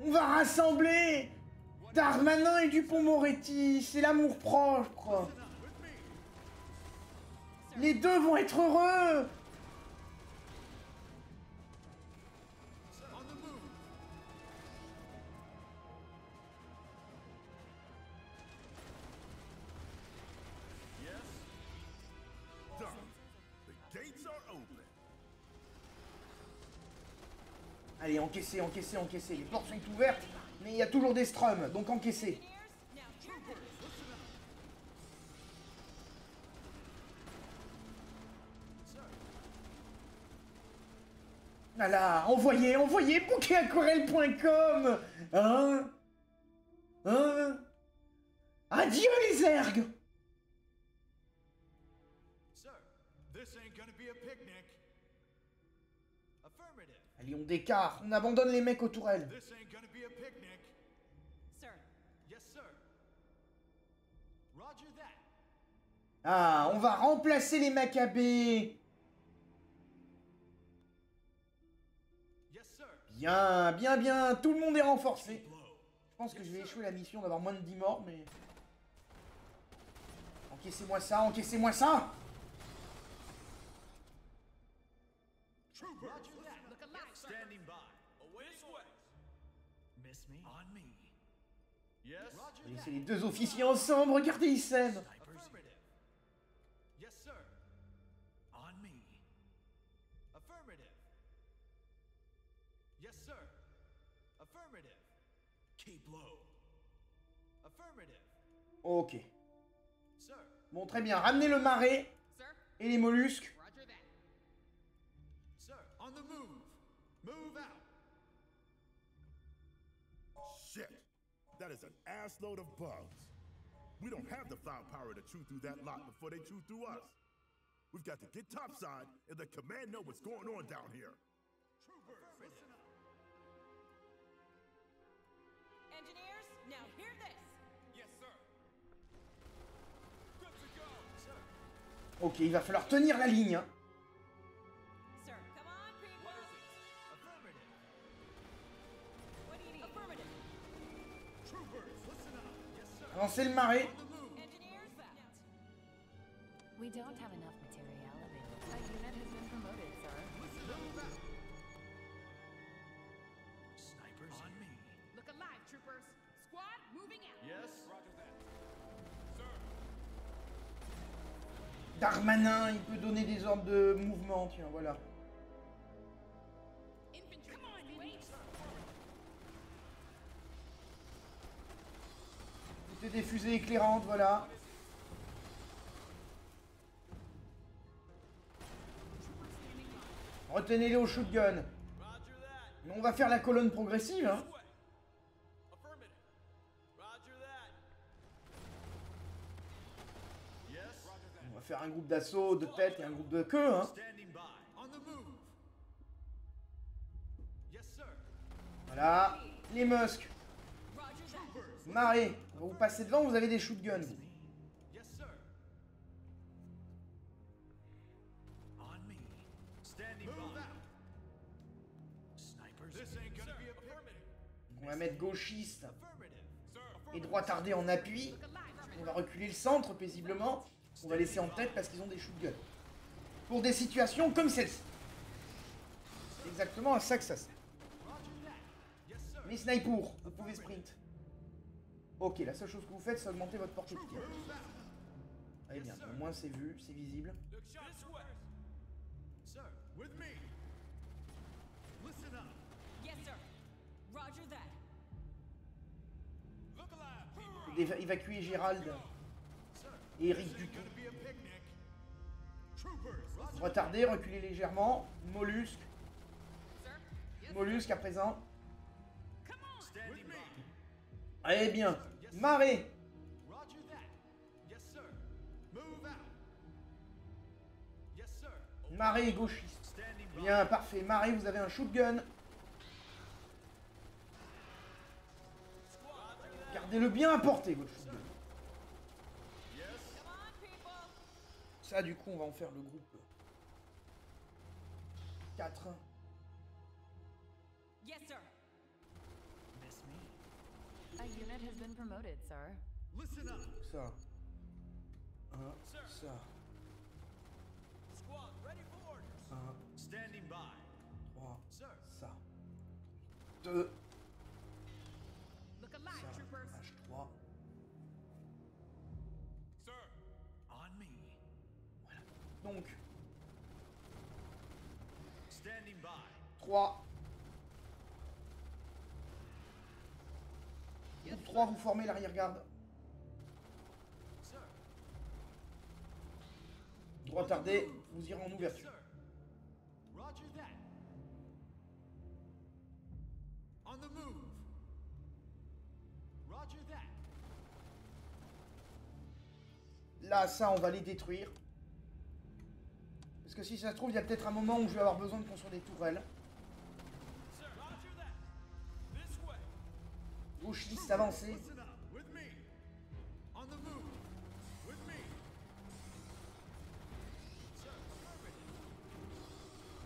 On va rassembler Darmanin et Dupond-Moretti, c'est l'amour propre. Les deux vont être heureux. On the move. Yes. Done. The gates are open. Allez, encaissez, encaissez, encaissez. Les portes sont ouvertes, mais il y a toujours des strums, donc encaissez. Now, Ah là, envoyez, envoyez, bouquetaquarelle.com. Hein? Hein? Adieu les ergues. Sir, this ain't gonna be a picnic. Affirmative. Allez, on décart, on abandonne les mecs aux tourelles. This ain't gonna be a picnic. sir. Yes, sir. Roger that. Ah, on va remplacer les Maccabées. Yes, sir. Bien, bien, bien, tout le monde est renforcé. Je pense que je vais échouer la mission d'avoir moins de 10 morts, mais... Encaissez-moi ça, encaissez-moi ça. Trooper. Roger that. Look alive. Standing by. Away this way. Miss me? On me. Yes. Roger Laissez that. les deux officiers ensemble, regardez, ils s'aiment. Affirmative. Yes, sir. On me. Affirmative. Yes, sir. Affirmative. Keep low. Affirmative. Ok. Sir. Bon, très bien, ramenez le marais Sir? et les mollusques. Roger that. Sir. On the That is an assload of bugs. We don't have the firepower to chew through that lot before they chew through us. We've got to get topside and let command know what's going on down here. Troopers, listen up. Engineers, now hear this. Yes, sir. Good to go, sir. Ok, il va falloir tenir la ligne. Hein. Sir, come on, people. What is it? Affirmative. What do you need? Affirmative. Troopers, listen up. Yes, sir. Avancez le marais. Engineers, now. We don't have enough material available. A unit has been promoted, sir. Snipers on me. Look alive, troopers. Squad, moving out. Yes. Roger that. Sir. Darmanin, il peut donner des ordres de mouvement, tiens, voilà. Infantry, come on, wait. C'était des fusées éclairantes, voilà. Retenez-les au shotgun. Roger that. Mais on va faire la colonne progressive, hein. Way. Affirmative. Roger that. Yes. Roger that. On va faire un groupe d'assaut, de tête et un groupe de queue, hein. Standing by. On the move. Yes, sir. Voilà. Les musks. Roger that. Marée. On va vous passer devant, vous avez des shotguns. vous. Yes, sir. On me. Standing by. Snipers. This ain't gonna be affirmative. On va mettre gauchiste Affirmative. Sir. et droitardé en appui. Look alive, troopers. On va reculer le centre paisiblement. On va laisser en tête parce qu'ils ont des shotguns. Pour des situations comme celle-ci. C'est exactement à ça que ça sert. Roger that. Yes, sir. Mais sniper, vous pouvez sprint. Ok, la seule chose que vous faites, c'est augmenter votre portée de tir. Très bien, au moins c'est vu, c'est visible. Look sharp, this way. Sir, with me. Listen up. Yes, sir. Roger that. Look alive, people. Évacuer Gérald et Eric du tout. Gonna be a picnic. Troopers. Roger. Retarder, reculer légèrement. Mollusque. Sir. Yes. Mollusque à présent. Come on. Standing by. Allez bien. Marée. Roger that. Yes, sir. Move out. Yes, sir. Marée et gauchiste. Standing by. Bien, parfait. Marée, vous avez un shotgun. Gardez-le bien à portée, votre shotgun. Come on, people. Ça, du coup, on va en faire le groupe 4. Yes, sir. Miss me. A unit has been promoted, sir. Listen up. Ça. Ça. Squad, ready for orders. 1, Standing by. 3, Sir. ça. 2, Look alive, ça. troopers. H3. Sir. On me. Donc, Standing by. 3. Groupe 3, vous formez l'arrière-garde. Sir. Retardez, vous irez en Yes, ouverture. sir. Roger that. On the move. Roger that. Là, ça, on va les détruire. Parce que si ça se trouve, il y a peut-être un moment où je vais avoir besoin de construire des tourelles. Sir. Roger that. This way. Gauchiste avancé. Listen up. With me. On the move. With me. Sir. Affirmative.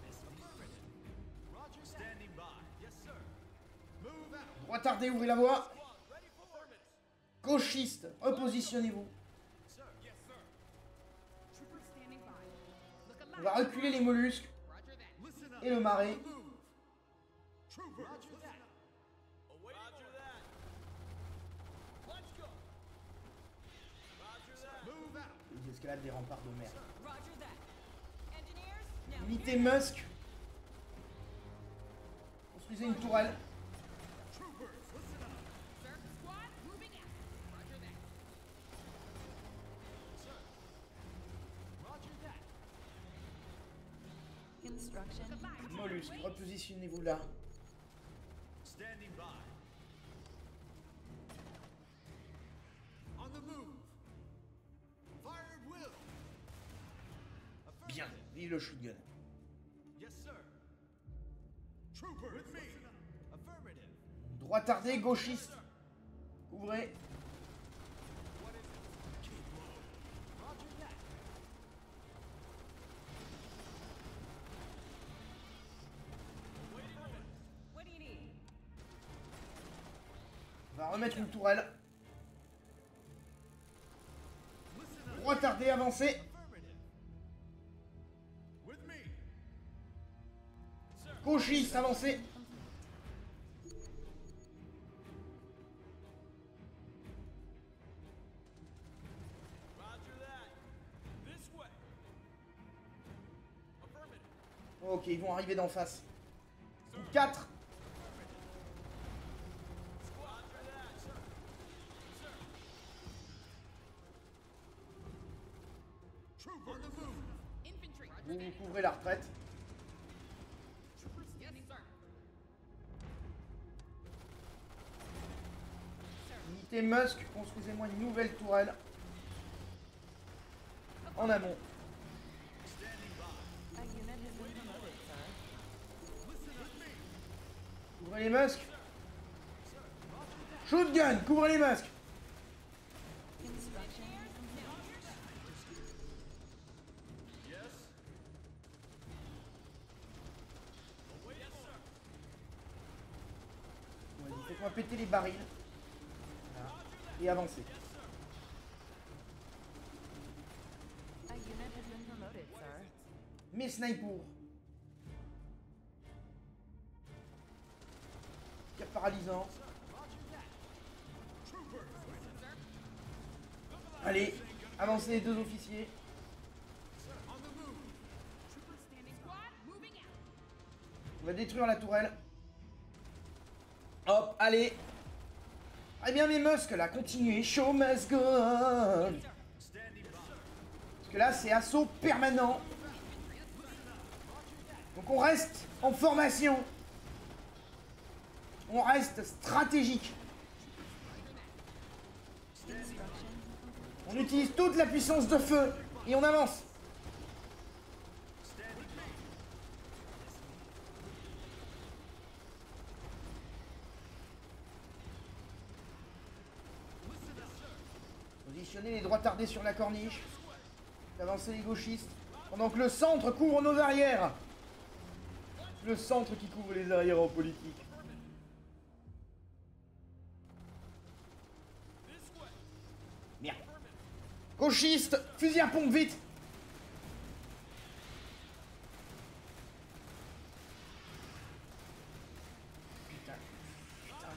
Miss affirmative. Roger that. Standing by. Yes, sir. Move out. Retardez, ouvrez la voie. Squad, ready for orders. Gauchiste, repositionnez-vous. Sir. Yes, sir. Troopers standing by. Look alive. On va reculer les mollusques Roger that. Listen up. et le marais. On the move. Troopers. Roger that. Awaiting Roger that. Let's go. Roger that. Move out. Les escalades des remparts de mer. Roger that. Engineers, now Unité hear this. Musk. Construisez une tourelle. Troopers. Listen up. Sir, squad, moving out. Roger that. Sir. Roger that. Instruction. Look alive. Mollusque, Wait. repositionnez-vous là. Standing by. Vive le shotgun. Yes, sir. Trooper, with me. Affirmative. Droit tardé, gauchiste. Couvrez. Roger that. What do you need? On va remettre une tourelle. Droit tardé, avancé. Affirmative. With me. Gauchiste, avancé. Roger that. This way. Affirmative. Ok, ils vont arriver d'en face. 4. Roger that, sir. Sir. Trooper, on the move. Infantry. Vous couvrez la retraite. Yes, sir. Unité Musk, construisez-moi une nouvelle tourelle. En amont. A unit has been promoted, sir. Couvrez les Musk. Shotgun, couvrez les Musk. Construction Yes. Yes, sir. Vas-y, faites-moi péter les barils. Voilà. Et avancez. A unit has been promoted, sir. Mes snipers. Tir paralysant. Allez, avancez les 2 officiers. On va détruire la tourelle. Hop, allez. Eh bien mes muscles là, continuez. Show must go on. Parce que là c'est assaut permanent. Donc on reste en formation. On reste stratégique. On utilise toute la puissance de feu et on avance. Positionnez les droits tardés sur la corniche. Avancez les gauchistes. Pendant que le centre couvre nos arrières. Le centre qui couvre les arrières en politique. Merde. Gauchiste, fusil à pompe, vite. Putain,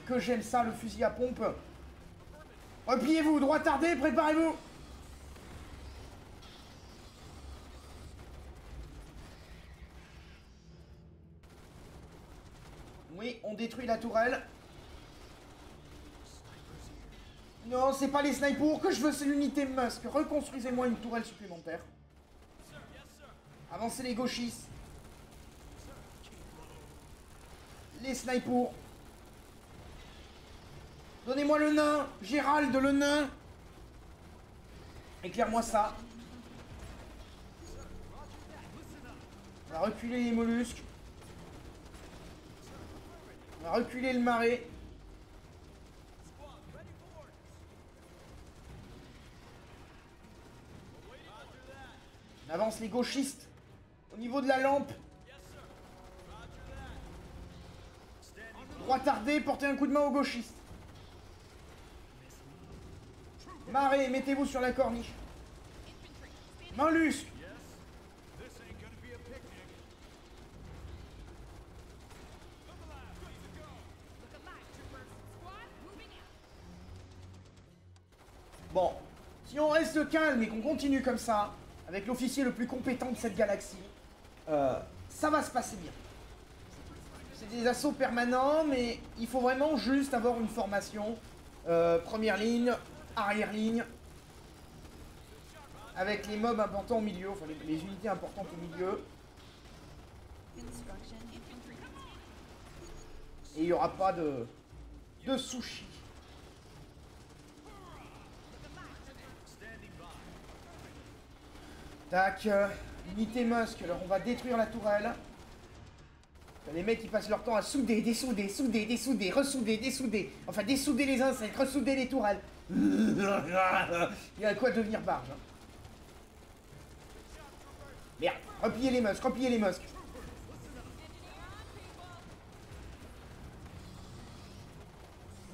que j'aime ça, le fusil à pompe. Repliez-vous, droit tardé, préparez-vous. Oui, on détruit la tourelle. Non, c'est pas les snipers que je veux, c'est l'unité Musk. Reconstruisez-moi une tourelle supplémentaire. Avancez les gauchistes. Les snipers. Donnez-moi le nain. Gérald, le nain. Éclaire-moi ça. On va reculer les mollusques. On va reculer le marais. On avance les gauchistes. Au niveau de la lampe. Droit tardé, portez un coup de main aux gauchistes. Marais, mettez-vous sur la corniche. Mollusque. This ain't gonna be a picnic. Look alive, troopers. Squad, moving out. Bon, si on reste calme et qu'on continue comme ça, avec l'officier le plus compétent de cette galaxie, ça va se passer bien. C'est des assauts permanents, mais il faut vraiment juste avoir une formation. Première ligne, arrière ligne, avec les mobs importants au milieu, enfin les unités importantes au milieu. Construction Et il n'y aura pas de sushi. Tac. Unité Musk, alors on va détruire la tourelle. Les mecs qui passent leur temps à souder, dessouder, souder, dessouder, ressouder, dessouder. Enfin dessouder les insectes, ressouder les tourelles. Il y a quoi devenir barge. Hein. Merde, repliez les Musk, repliez les Musk.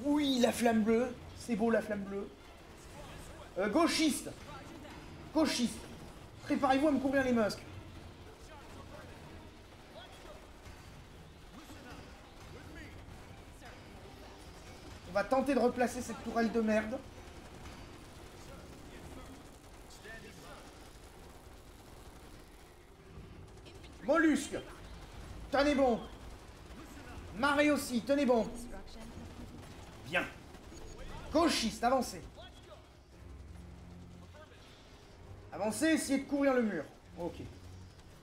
Oui, la flamme bleue. C'est beau la flamme bleue. Gauchiste. Gauchiste. Préparez-vous à me couvrir les Musk. On va tenter de replacer cette tourelle de merde. Mollusque. Tenez bon. Marée aussi, tenez bon. Bien. Gauchiste, avancez. Avancez, essayez de couvrir le mur. Ok.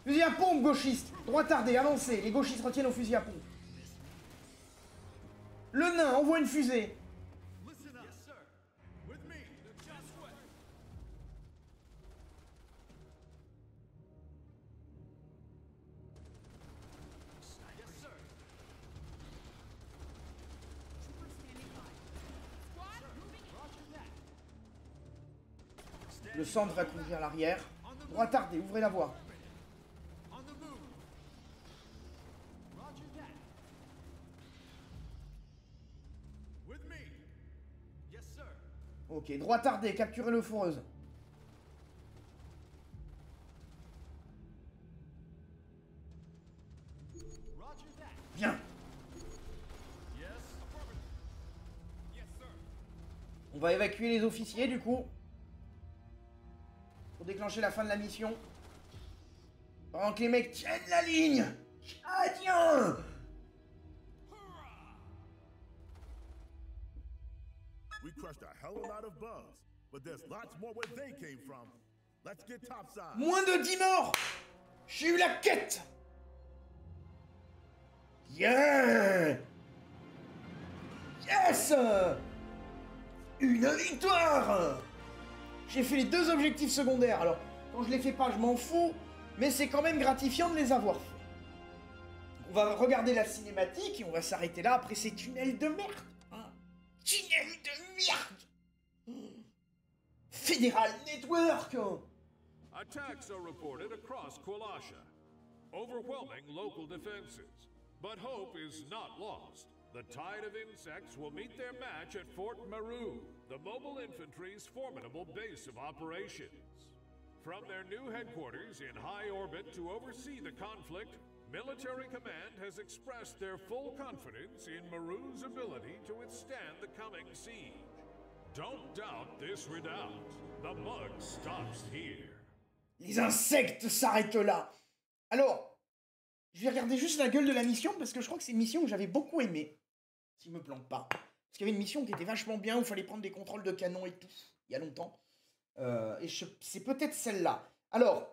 Fusil à pompe, gauchiste. Droit tardé, avancez. Les gauchistes retiennent au fusil à pompe. Le nain envoie une fusée. Le centre va couvrir l'arrière. Droit tardé, ouvrez la voie. Ok, droit tardé, capturez le foreuse. Bien. On va évacuer les officiers du coup. Pour déclencher la fin de la mission. Pendant que les mecs tiennent la ligne. Ah tiens. We crushed a hell of a lot of bugs, but there's lots more where they came from. Let's get topside. Moins de 10 morts. J'ai eu la quête. Yeah. Yes. Une victoire. J'ai fait les 2 objectifs secondaires. Alors, quand je les fais pas, je m'en fous. Mais c'est quand même gratifiant de les avoir fait. On va regarder la cinématique et on va s'arrêter là après ces tunnels de merde. Hein. Tunnels de merde. Federal Network. Attacks are reported across Kwalasha, overwhelming local defenses. But hope is not lost. The tide of insects will meet their match at Fort Meru, the mobile infantry's formidable base of operations. From their new headquarters in high orbit to oversee the conflict, Military Command has expressed their full confidence in Meru's ability to withstand the coming siege. Don't doubt this redoubt. The bug stops here. Les insectes s'arrêtent là. Alors, je vais regarder juste la gueule de la mission parce que je crois que c'est une mission que j'avais beaucoup aimée. S'il me plante pas. Parce qu'il y avait une mission qui était vachement bien où il fallait prendre des contrôles de canon et tout. Il y a longtemps. C'est peut-être celle-là. Alors,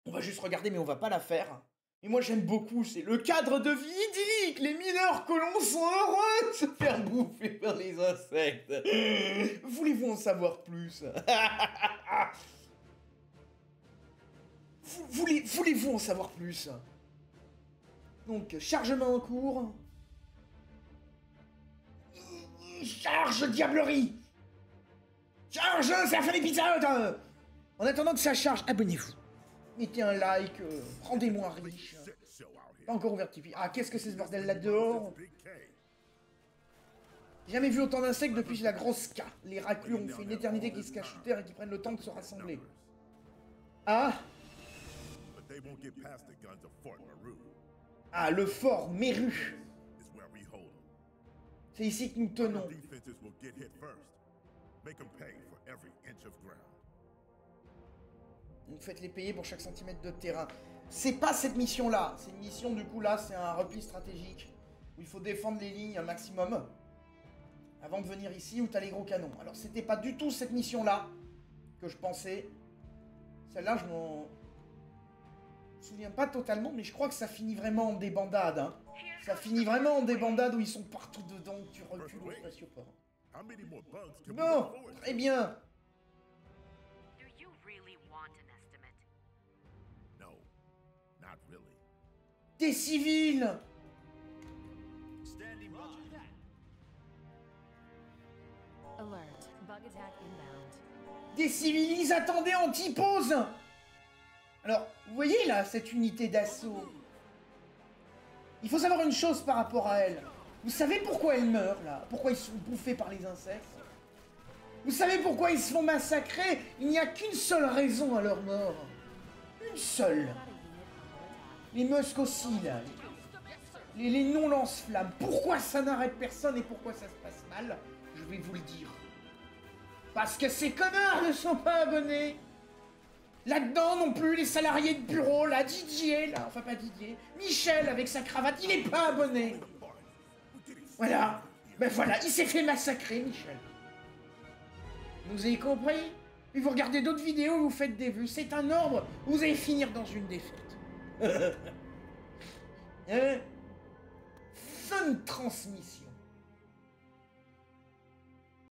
on va juste regarder mais on va pas la faire. Mais moi j'aime beaucoup, c'est le cadre de vie idyllique. Les mineurs colons sont heureux de se faire bouffer par les insectes. Voulez-vous en savoir plus? Voulez-vous en savoir plus? Donc, chargement en cours. Charge, diablerie! Charge, ça fait l'épisode! En attendant que ça charge, abonnez-vous. Mettez un like, rendez-moi riche. Pas encore ouvert Tipeee. Ah, qu'est-ce que c'est ce bordel là-dehors? J'ai jamais vu autant d'insectes depuis la grosse K. Les raclures ont fait une éternité qu'ils se cachent sous terre et qui prennent le temps de se rassembler. Ah! Ah, le fort Meru. C'est ici que nous tenons. Donc faites-les payer pour chaque centimètre de terrain. C'est pas cette mission-là. C'est une mission, du coup, là, c'est un repli stratégique. Où il faut défendre les lignes un maximum. Avant de venir ici où t'as les gros canons. Alors, c'était pas du tout cette mission-là que je pensais. Celle-là, je m'en souviens pas totalement, mais je crois que ça finit vraiment en débandade. Hein. Ça finit vraiment en débandade où ils sont partout dedans, tu recules au spatioport. Bon, très bien. Des civils. Standing by. Alert. Bug attack inbound. Des civils, ils attendaient Antipose. Alors, vous voyez là, cette unité d'assaut. Il faut savoir une chose par rapport à elle. Vous savez pourquoi elle meurt là? Pourquoi ils sont bouffés par les insectes? Vous savez pourquoi ils se font massacrer? Il n'y a qu'une seule raison à leur mort. Une seule. Les muscs aussi là. Les non-lance-flammes. Pourquoi ça n'arrête personne et pourquoi ça se passe mal? Je vais vous le dire. Parce que ces connards ne sont pas abonnés. Là-dedans non plus, les salariés de bureau, là, Didier, là, enfin pas Didier, Michel avec sa cravate, il n'est pas abonné. Voilà. Ben voilà, il s'est fait massacrer, Michel. Vous avez compris? Et vous regardez d'autres vidéos, vous faites des vues. C'est un ordre, vous allez finir dans une défaite. Hein? Fin de transmission.